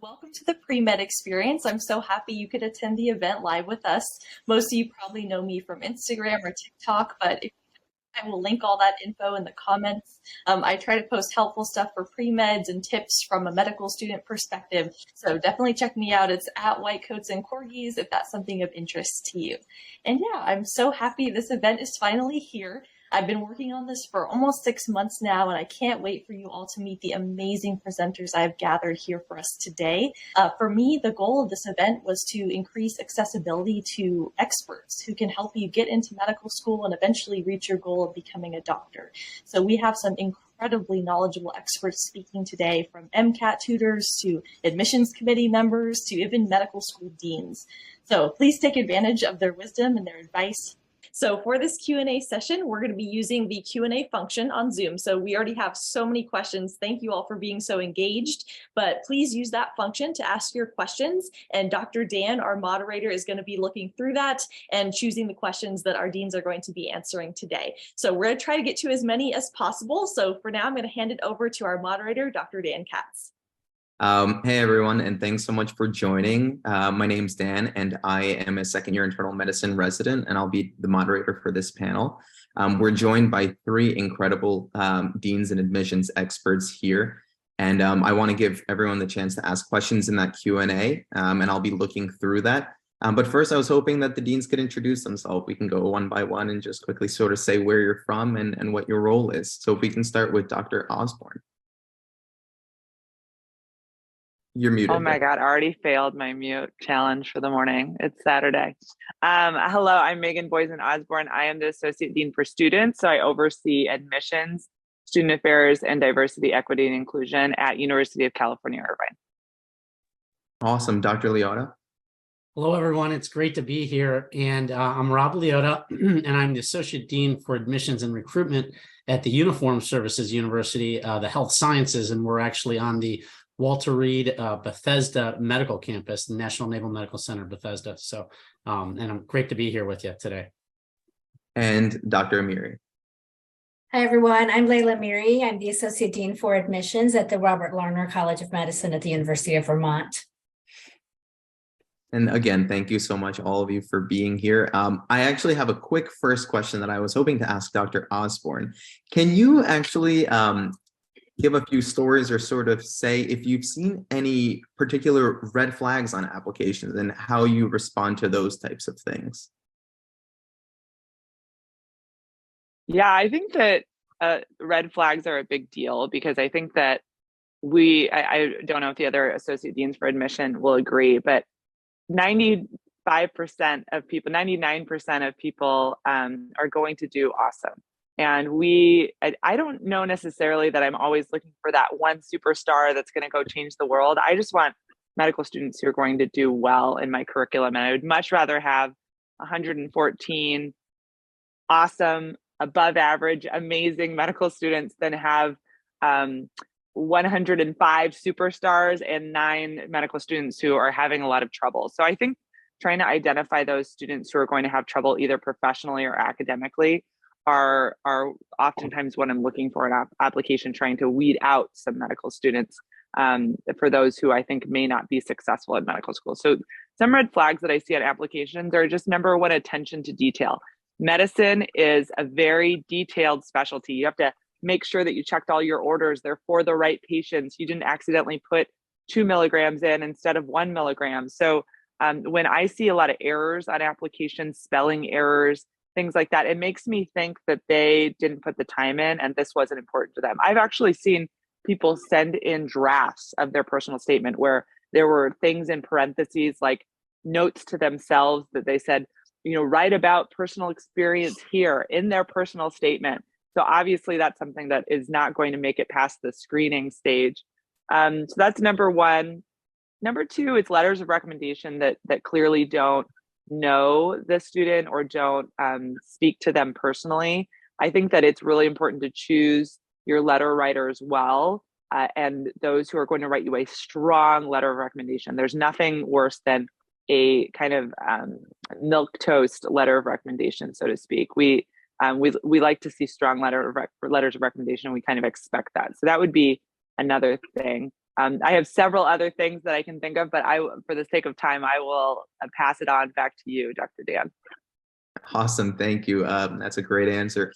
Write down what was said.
welcome to the Premed Experience. I'm so happy you could attend the event live with us. Most of you probably know me from Instagram or TikTok, but I will link all that info in the comments. I try to post helpful stuff for pre-meds and tips from a medical student perspective. So definitely check me out. It's at White Coats and Corgis if that's something of interest to you. And yeah, I'm so happy this event is finally here. I've been working on this for almost 6 months now, and I can't wait for you all to meet the amazing presenters I've gathered here for us today. For me, the goal of this event was to increase accessibility to experts who can help you get into medical school and eventually reach your goal of becoming a doctor. So we have some incredibly knowledgeable experts speaking today, from MCAT tutors to admissions committee members to even medical school deans. So please take advantage of their wisdom and their advice. So for this Q&A session, we're going to be using the Q&A function on Zoom. So we already have so many questions. Thank you all for being so engaged, but please use that function to ask your questions. And Dr. Dan, our moderator, is going to be looking through that and choosing the questions that our deans are going to be answering today. So we're going to try to get to as many as possible. So for now, I'm going to hand it over to our moderator, Dr. Dan Katz. Hey everyone, and thanks so much for joining. My name's Dan, and I am a second-year internal medicine resident, and I'll be the moderator for this panel. We're joined by three incredible deans and admissions experts here, and I want to give everyone the chance to ask questions in that Q&A, and I'll be looking through that. But first, I was hoping that the deans could introduce themselves. We can go one by one and just quickly sort of say where you're from and what your role is. So if we can start with Dr. Osborne. You're muted. Oh my God, I already failed my mute challenge for the morning. It's Saturday. Hello, I'm Megan Boysen Osborne. I am the Associate Dean for Students, so I oversee admissions, student affairs, and diversity, equity, and inclusion at University of California, Irvine. Awesome. Dr. Liotta. Hello, everyone. It's great to be here. And I'm Rob Liotta, and I'm the Associate Dean for Admissions and Recruitment at the Uniformed Services University, the Health Sciences, and we're actually on the Walter Reed Bethesda Medical Campus, the National Naval Medical Center, Bethesda. So, and I'm great to be here with you today. And Dr. Amiri. Hi, everyone. I'm Layla Amiri. I'm the Associate Dean for Admissions at the Robert Larner College of Medicine at the University of Vermont. And again, thank you so much, all of you, for being here. I actually have a quick first question that I was hoping to ask Dr. Osborne. Can you actually give a few stories or sort of say if you've seen any particular red flags on applications and how you respond to those types of things? Yeah, I think that red flags are a big deal because I think that I don't know if the other associate deans for admission will agree, but 95% of people, 99% of people are going to do awesome. And I don't know necessarily that I'm always looking for that one superstar that's going to go change the world. I just want medical students who are going to do well in my curriculum. And I would much rather have 114 awesome, above average, amazing medical students than have 105 superstars and 9 medical students who are having a lot of trouble. So I think trying to identify those students who are going to have trouble either professionally or academically are oftentimes what I'm looking for in an application, trying to weed out some medical students for those who I think may not be successful in medical school. So some red flags that I see on applications are just, number one, attention to detail. Medicine is a very detailed specialty. You have to make sure that you checked all your orders. They're for the right patients. You didn't accidentally put 2 milligrams in instead of 1 milligram. So when I see a lot of errors on applications, spelling errors, things like that, it makes me think that they didn't put the time in and this wasn't important to them. I've actually seen people send in drafts of their personal statement where there were things in parentheses like notes to themselves that they said, write about personal experience here in their personal statement. So obviously that's something that is not going to make it past the screening stage. So that's number one. Number two, it's letters of recommendation that clearly don't know the student or don't speak to them personally. I think that it's really important to choose your letter writers well, and those who are going to write you a strong letter of recommendation. There's nothing worse than a kind of milquetoast letter of recommendation, so to speak. We like to see strong letters of recommendation. We kind of expect that. So that would be another thing. I have several other things that I can think of, but for the sake of time, I will pass it on back to you, Dr. Dan. Awesome. Thank you. That's a great answer.